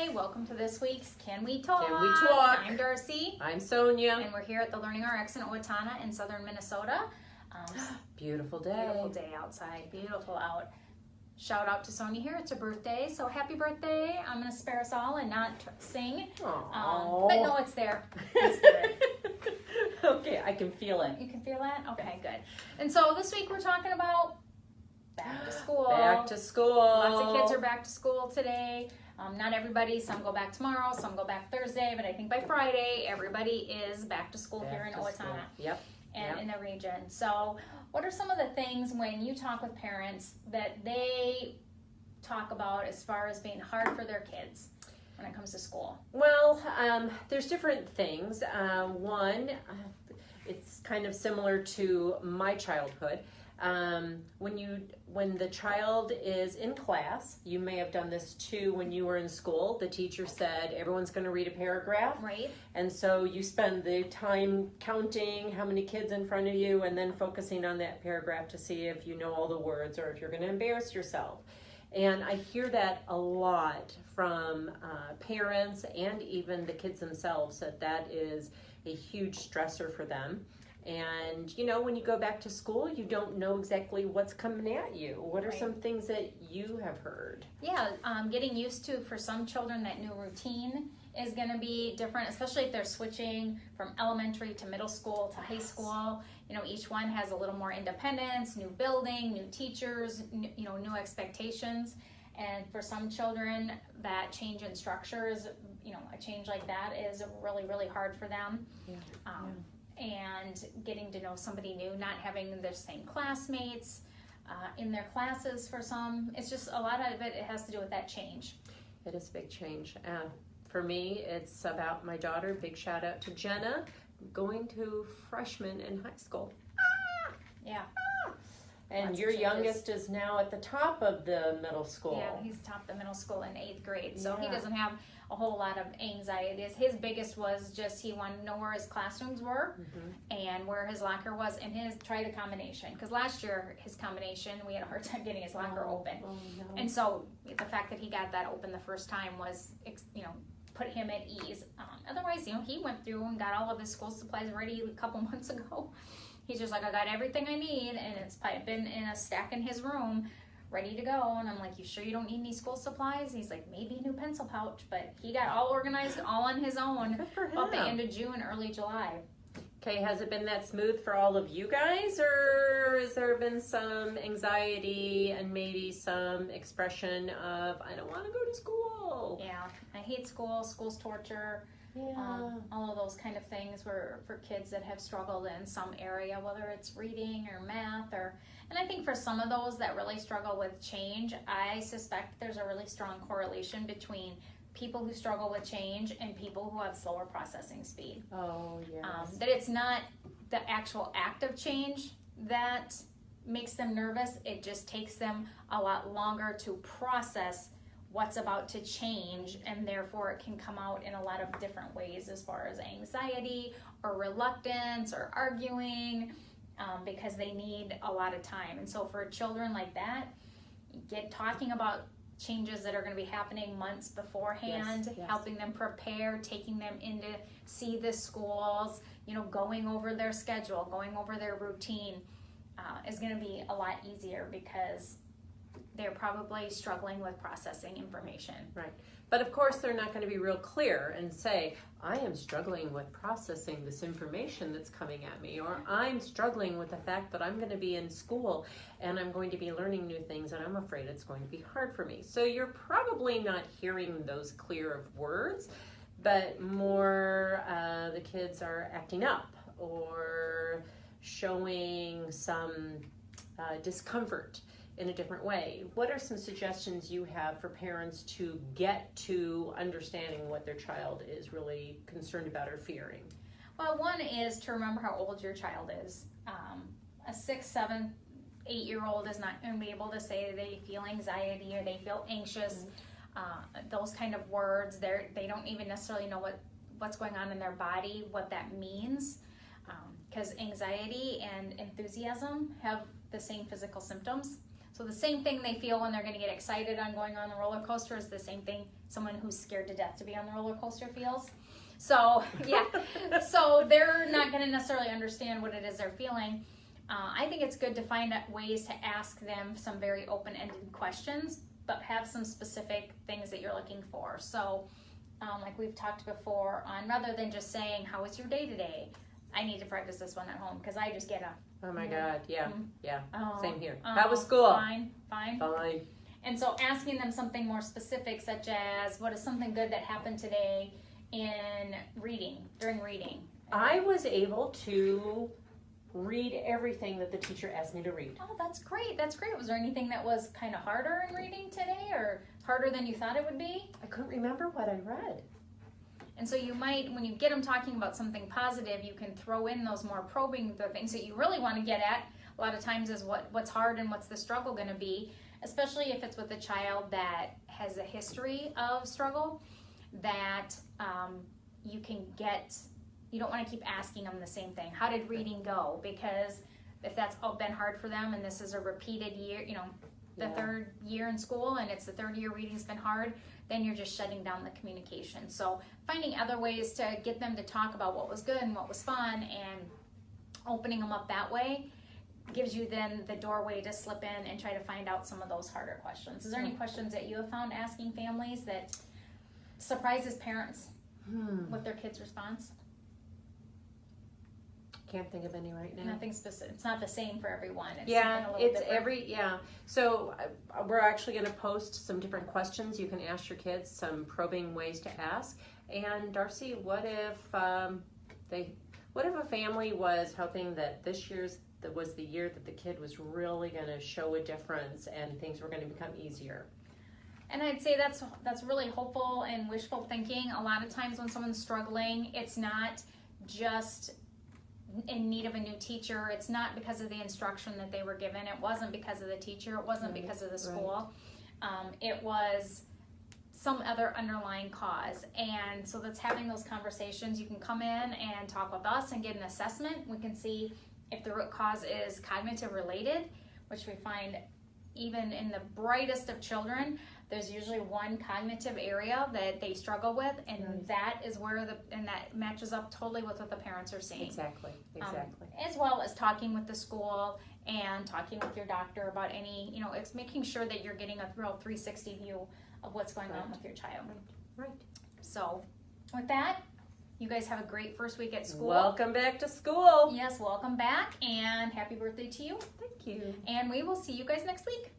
Hi, welcome to this week's Can We Talk? Can We Talk? I'm Darcy. I'm Sonia. And we're here at the LearningRx Owatonna in southern Minnesota. Beautiful day. Beautiful day outside. Beautiful out. Shout out to Sonia here. It's her birthday, so happy birthday. I'm going to spare us all and not sing. But no, it's there. It's good. Okay, I can feel it. You can feel that? Okay, good. And so this week we're talking about back to school. Back to school. Lots of kids are back to school today. Not everybody. Some go back tomorrow. Some go back Thursday. But I think by Friday, everybody is back to school here in Owatonna. Yep. And in the region. So what are some of the things when you talk with parents that they talk about as far as being hard for their kids when it comes to school? Well, there's different things. One, it's kind of similar to my childhood. When the child is in class, you may have done this too when you were in school. The teacher said everyone's going to read a paragraph. Right. And so you spend the time counting how many kids in front of you and then focusing on that paragraph to see if you know all the words or if you're going to embarrass yourself. And I hear that a lot from parents and even the kids themselves, that is a huge stressor for them. And, you know, when you go back to school, you don't know exactly what's coming at you. What are some things that you have heard? Yeah, getting used to, for some children, that new routine is going to be different, especially if they're switching from elementary to middle school to high school. You know, each one has a little more independence, new building, new teachers, new expectations. And for some children, that change in structure is, a change like that is really, really hard for them. Yeah. And getting to know somebody new, not having their same classmates in their classes for some. It's just a lot of it has to do with that change. It is a big change. For me, it's about my daughter. Big shout out to Jenna, going to freshman in high school. Yeah. And Lots your youngest is now at the top of the middle school. Yeah, he's top of the middle school in 8th grade. So he doesn't have a whole lot of anxieties. His biggest was just he wanted to know where his classrooms were and where his locker was, and try the combination. Because last year, his combination, we had a hard time getting his locker open. Oh, no. And so the fact that he got that open the first time was, put him at ease. Otherwise, he went through and got all of his school supplies ready a couple months ago. He's just like, I got everything I need, and it's been in a stack in his room, ready to go. And I'm like, you sure you don't need any school supplies? He's like, maybe a new pencil pouch. But he got all organized, all on his own about the end of June, early July. Okay, has it been that smooth for all of you guys, or has there been some anxiety and maybe some expression of, I don't want to go to school? Yeah, I hate school. School's torture. Yeah. All of those kind of things were for kids that have struggled in some area, whether it's reading or math, and I think for some of those that really struggle with change, I suspect there's a really strong correlation between people who struggle with change and people who have slower processing speed. Oh, yes. That it's not the actual act of change that makes them nervous. It just takes them a lot longer to process what's about to change, and therefore it can come out in a lot of different ways as far as anxiety or reluctance or arguing, because they need a lot of time. And so for children like that, talking about changes that are going to be happening months beforehand, helping them prepare, taking them in to see the schools, going over their schedule, going over their routine, is going to be a lot easier because they're probably struggling with processing information. Right. But of course, they're not going to be real clear and say, I am struggling with processing this information that's coming at me, or I'm struggling with the fact that I'm going to be in school and I'm going to be learning new things and I'm afraid it's going to be hard for me. So you're probably not hearing those clear of words, but more the kids are acting up or showing some discomfort in a different way. What are some suggestions you have for parents to get to understanding what their child is really concerned about or fearing? Well, one is to remember how old your child is. A 6, 7, 8-year-old is not going to be able to say that they feel anxiety or they feel anxious. Those kind of words, they don't even necessarily know what's going on in their body, what that means. Because anxiety and enthusiasm have the same physical symptoms. So So the same thing they feel when they're going to get excited on going on the roller coaster is the same thing someone who's scared to death to be on the roller coaster feels. So yeah, so they're not going to necessarily understand what it is they're feeling. I think it's good to find ways to ask them some very open-ended questions, but have some specific things that you're looking for. So like we've talked before on, rather than just saying, how was your day today? I need to practice this one at home because I just get a, Oh my God, yeah, yeah, oh, same here. oh, How was school? Fine. Fine. And so asking them something more specific, such as, what is something good that happened today in reading, during reading? I was able to read everything that the teacher asked me to read. Oh, that's great. That's great. Was there anything that was kind of harder in reading today, or harder than you thought it would be? I couldn't remember what I read. And so you might, when you get them talking about something positive, you can throw in those more probing, the things that you really want to get at. A lot of times is what's hard and what's the struggle going to be, especially if it's with a child that has a history of struggle, that you can get, you don't want to keep asking them the same thing. How did reading go? Because if that's been hard for them and this is a repeated year, the third year in school and it's the third year reading's been hard, then you're just shutting down the communication. So finding other ways to get them to talk about what was good and what was fun and opening them up that way gives you then the doorway to slip in and try to find out some of those harder questions. Is there any questions that you have found asking families that surprises parents with their kids' response? Can't think of any right now. Nothing specific. It's not the same for everyone. It's Yeah, something a little it's different. So we're actually going to post some different questions you can ask your kids, some probing ways to ask. And Darcy, what if a family was hoping that this year's was the year that the kid was really going to show a difference and things were going to become easier? And I'd say that's really hopeful and wishful thinking. A lot of times when someone's struggling, it's not just in need of a new teacher. It's not because of the instruction that they were given. It wasn't because of the teacher. It wasn't because of the school. It was some other underlying cause. And so that's having those conversations. You can come in and talk with us and get an assessment. We can see if the root cause is cognitive related, which we find even in the brightest of children, there's usually one cognitive area that they struggle with, and that is where and that matches up totally with what the parents are seeing. Exactly. As well as talking with the school and talking with your doctor about any, it's making sure that you're getting a real 360 view of what's going on with your child. Right. So with that, you guys have a great first week at school. Welcome back to school. Yes, welcome back, and happy birthday to you. Thank you. And we will see you guys next week.